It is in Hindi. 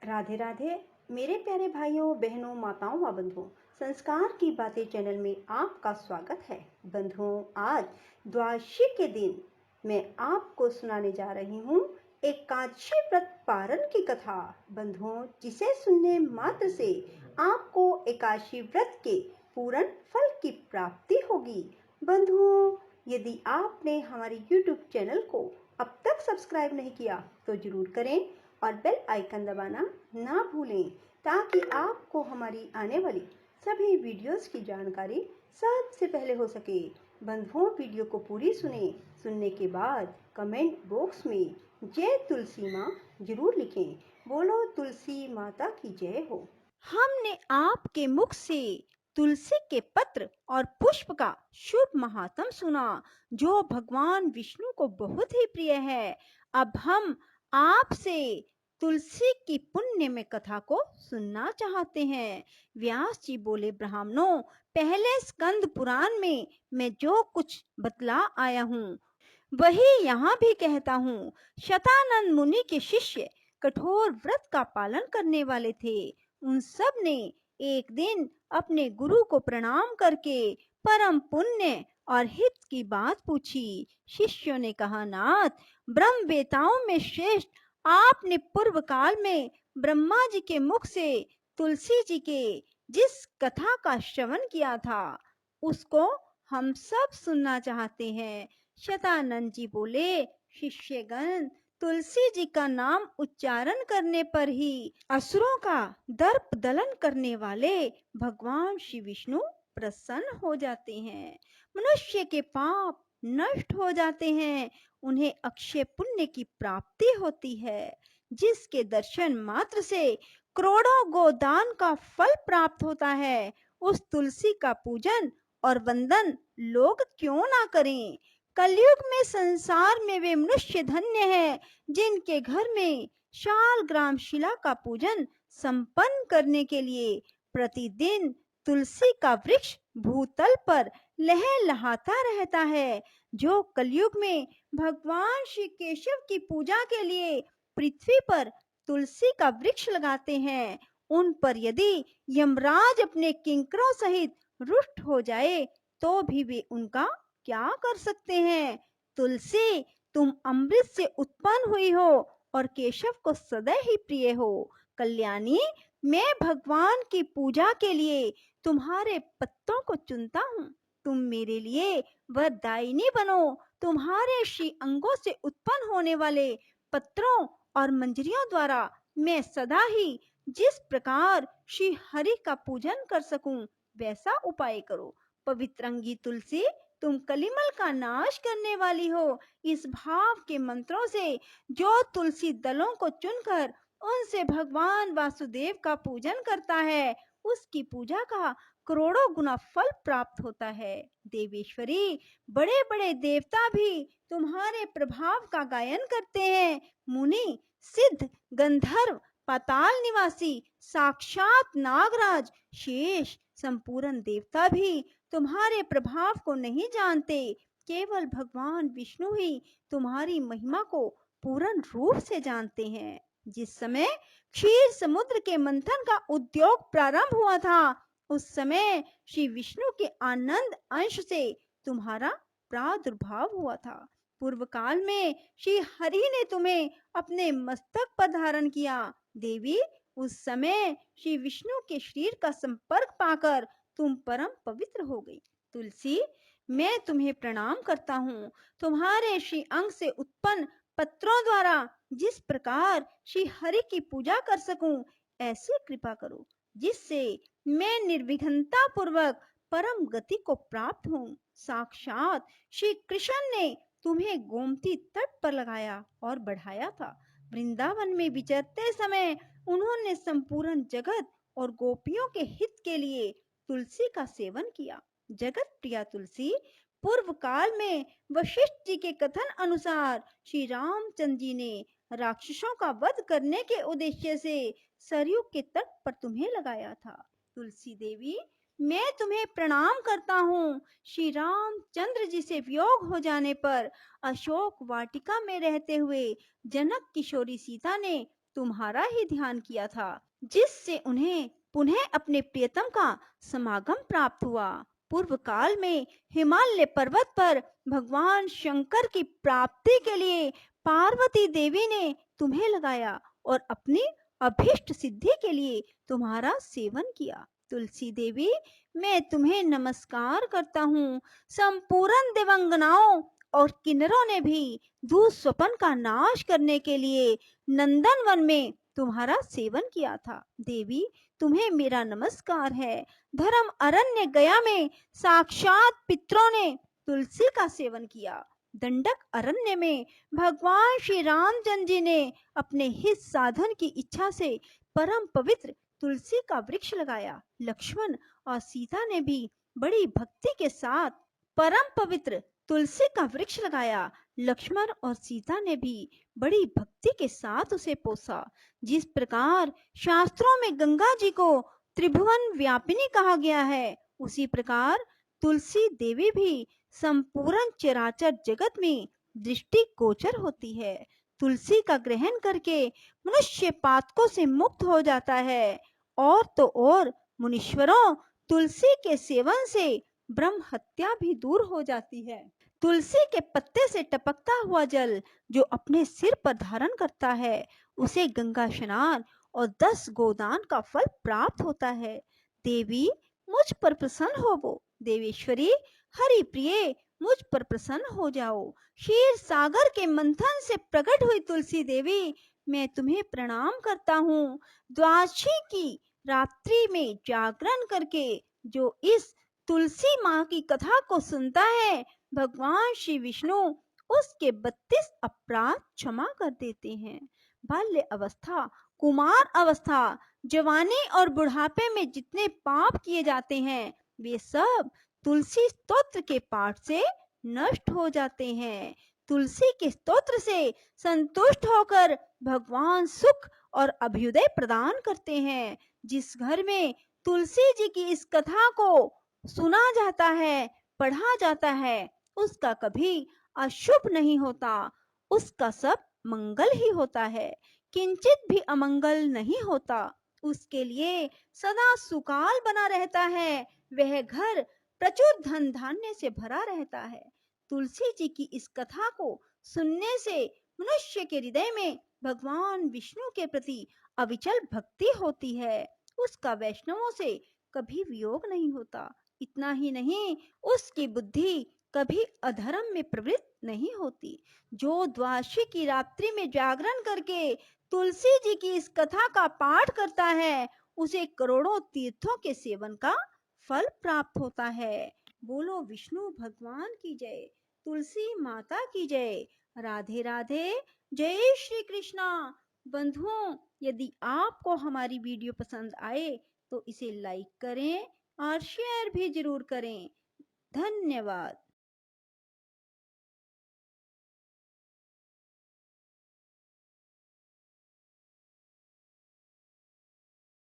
राधे राधे। मेरे प्यारे भाइयों बहनों माताओं व बंधुओं, संस्कार की बातें चैनल में आपका स्वागत है। बंधुओं, आज द्वादशी के दिन मैं आपको सुनाने जा रही हूँ एकादशी व्रत पारण की कथा। बंधुओं, जिसे सुनने मात्र से आपको एकादशी व्रत के पूर्ण फल की प्राप्ति होगी। बंधुओं, यदि आपने हमारे YouTube चैनल को अब तक सब्सक्राइब नहीं किया तो जरूर करें और बेल आइकन दबाना ना भूलें, ताकि आपको हमारी आने वाली सभी वीडियोस की जानकारी सबसे पहले हो सके। बंधुओं, वीडियो को पूरी सुने। सुनने के बाद कमेंट बॉक्स में जय तुलसी माँ जरूर लिखें। बोलो तुलसी माता की जय हो। हमने आपके मुख से तुलसी के पत्र और पुष्प का शुभ महात्म सुना, जो भगवान विष्णु को बहुत ही प्रिय है। अब हम आपसे तुलसी की पुण्य में कथा को सुनना चाहते हैं। व्यास जी बोले, ब्राह्मणों, पहले स्कंद पुराण में मैं जो कुछ बतला आया हूँ वही यहाँ भी कहता हूँ। शतानंद मुनि के शिष्य कठोर व्रत का पालन करने वाले थे। उन सब ने एक दिन अपने गुरु को प्रणाम करके परम पुण्य और हित की बात पूछी। शिष्यों ने कहा, नाथ, ब्रह्मवेताओं में श्रेष्ठ आपने पूर्व काल में ब्रह्मा जी के मुख से तुलसी जी के जिस कथा का श्रवण किया था उसको हम सब सुनना चाहते हैं। शतानंद जी बोले, शिष्यगण, तुलसी जी का नाम उच्चारण करने पर ही असुरों का दर्प दलन करने वाले भगवान श्री विष्णु प्रसन्न हो जाते हैं। मनुष्य के पाप नष्ट हो जाते हैं, उन्हें अक्षय पुण्य की प्राप्ति होती है। जिसके दर्शन मात्र से करोड़ों गोदान का फल प्राप्त होता है, उस तुलसी का पूजन और वंदन लोग क्यों ना करें। कलयुग में संसार में वे मनुष्य धन्य है जिनके घर में शालग्राम शिला का पूजन संपन्न करने के लिए प्रतिदिन तुलसी का वृक्ष भूतल पर लहलहाता रहता है। जो कलयुग में भगवान श्री केशव की पूजा के लिए पृथ्वी पर तुलसी का वृक्ष लगाते हैं, उन पर यदि यमराज अपने किंकरों सहित रुष्ट हो जाए तो भी वे उनका क्या कर सकते हैं। तुलसी, तुम अमृत से उत्पन्न हुई हो और केशव को सदा ही प्रिय हो। कल्याणी, मैं भगवान की पूजा के लिए तुम्हारे पत्तों को चुनता हूँ। तुम मेरे लिए वरदायिनी बनो। तुम्हारे श्री अंगों से उत्पन्न होने वाले पत्रों और मंजरियों द्वारा मैं सदा ही जिस प्रकार श्री हरि का पूजन कर सकूं वैसा उपाय करो। पवित्रंगी तुलसी, तुम कलिमल का नाश करने वाली हो। इस भाव के मंत्रों से जो तुलसी दलों को चुनकर उनसे भगवान वासुदेव का पूजन करता है, उसकी पूजा का करोड़ों गुना फल प्राप्त होता है। देवेश्वरी, बड़े बड़े देवता भी तुम्हारे प्रभाव का गायन करते हैं। मुनि, सिद्ध, गंधर्व, पाताल निवासी, साक्षात नागराज, शेष, संपूर्ण देवता भी तुम्हारे प्रभाव को नहीं जानते। केवल भगवान विष्णु ही तुम्हारी महिमा को पूर्ण रूप से जानते हैं। जिस समय क्षीर समुद्र के मंथन का उद्योग प्रारंभ हुआ था, उस समय श्री विष्णु के आनंद अंश से तुम्हारा प्रादुर्भाव हुआ था। पूर्व काल में श्री हरि ने तुम्हें अपने मस्तक पर धारण किया। देवी, उस समय श्री विष्णु के शरीर का संपर्क पाकर तुम परम पवित्र हो गई। तुलसी, मैं तुम्हें प्रणाम करता हूँ। तुम्हारे श्री अंग से उत्पन्न पत्रों द्वारा जिस प्रकार श्री हरि की पूजा कर सकूं, ऐसी कृपा करो जिससे मैं निर्विघ्नता पूर्वक परम गति को प्राप्त हूँ। साक्षात श्री कृष्ण ने तुम्हें गोमती तट पर लगाया और बढ़ाया था। वृंदावन में विचरते समय उन्होंने संपूर्ण जगत और गोपियों के हित के लिए तुलसी का सेवन किया। जगत प्रिया तुलसी, पूर्व काल में वशिष्ठ जी के कथन अनुसार श्री रामचंद्र जी ने राक्षसों का वध करने के उद्देश्य से सरयू के तट पर तुम्हें लगाया था। तुलसी देवी, मैं तुम्हें प्रणाम करता हूँ। श्री रामचंद्र जी से वियोग हो जाने पर अशोक वाटिका में रहते हुए जनक किशोरी सीता ने तुम्हारा ही ध्यान किया था, जिससे उन्हें पुनः अपने प्रियतम का समागम प्राप्त हुआ। पूर्व काल में हिमालय पर्वत पर भगवान शंकर की प्राप्ति के लिए पार्वती देवी ने तुम्हें लगाया और अपनी अभीष्ट सिद्धि के लिए तुम्हारा सेवन किया। तुलसी देवी, मैं तुम्हें नमस्कार करता हूँ। संपूर्ण देवंगनाओं और किन्नरों ने भी दुःस्वप्न का नाश करने के लिए नंदन वन में तुम्हारा सेवन किया था। देवी, तुम्हें मेरा नमस्कार है। धर्म अरण्य गया में साक्षात पितरों ने तुलसी का सेवन किया। दंडक अरण्य में भगवान श्री रामचंद्र जी ने अपने हित साधन की इच्छा से परम पवित्र तुलसी का वृक्ष लगाया। लक्ष्मण और सीता ने भी बड़ी भक्ति के साथ परम पवित्र तुलसी का वृक्ष लगाया। लक्ष्मण और सीता ने भी बड़ी भक्ति के साथ उसे पोसा। जिस प्रकार शास्त्रों में गंगा जी को त्रिभुवन व्यापिनी कहा गया है, उसी प्रकार तुलसी देवी भी संपूर्ण चराचर जगत में दृष्टि गोचर होती है। तुलसी का ग्रहण करके मनुष्य पातकों से मुक्त हो जाता है। और तो और मुनीश्वरों, तुलसी के सेवन से ब्रह्म हत्या भी दूर हो जाती है। तुलसी के पत्ते से टपकता हुआ जल जो अपने सिर पर धारण करता है, उसे गंगा स्नान और 10 गोदान का फल प्राप्त होता है। देवी, मुझ पर प्रसन्न होवो। देवेश्वरी, हरि प्रिय, मुझ पर प्रसन्न हो जाओ। क्षीर सागर के मंथन से प्रकट हुई तुलसी देवी, मैं तुम्हें प्रणाम करता हूँ। द्वादशी की रात्रि में जागरण करके जो इस तुलसी माँ की कथा को सुनता है, भगवान श्री विष्णु उसके 32 अपराध क्षमा कर देते हैं। बाल्य अवस्था, कुमार अवस्था, जवानी और बुढ़ापे में जितने पाप किए जाते हैं, वे सब तुलसी स्तोत्र के पाठ से नष्ट हो जाते हैं। तुलसी के स्तोत्र से संतुष्ट होकर भगवान सुख और अभ्युदय प्रदान करते हैं। जिस घर में तुलसी जी की इस कथा को सुना जाता है, पढ़ा जाता है, उसका कभी अशुभ नहीं होता, उसका सब मंगल ही होता है, किंचित भी अमंगल नहीं होता। उसके लिए सदा सुकाल बना रहता है, वह घर प्रचुर धन धान्य से भरा रहता है। तुलसी जी की इस कथा को सुनने से मनुष्य के हृदय में भगवान विष्णु के प्रति अविचल भक्ति होती है, उसका वैष्णवों से कभी वियोग नहीं होता। इतना ही नहीं, उसकी बुद्धि कभी अधर्म में प्रवृत्त नहीं होती। जो द्वादशी की रात्रि में जागरण करके तुलसी जी की इस कथा का पाठ करता है, उसे करोड़ों तीर्थों के सेवन का फल प्राप्त होता है। बोलो विष्णु भगवान की जय, तुलसी माता की जय। राधे राधे, जय श्री कृष्णा। बंधुओं, यदि आपको हमारी वीडियो पसंद आए तो इसे लाइक करें और शेयर भी जरूर करें। धन्यवाद।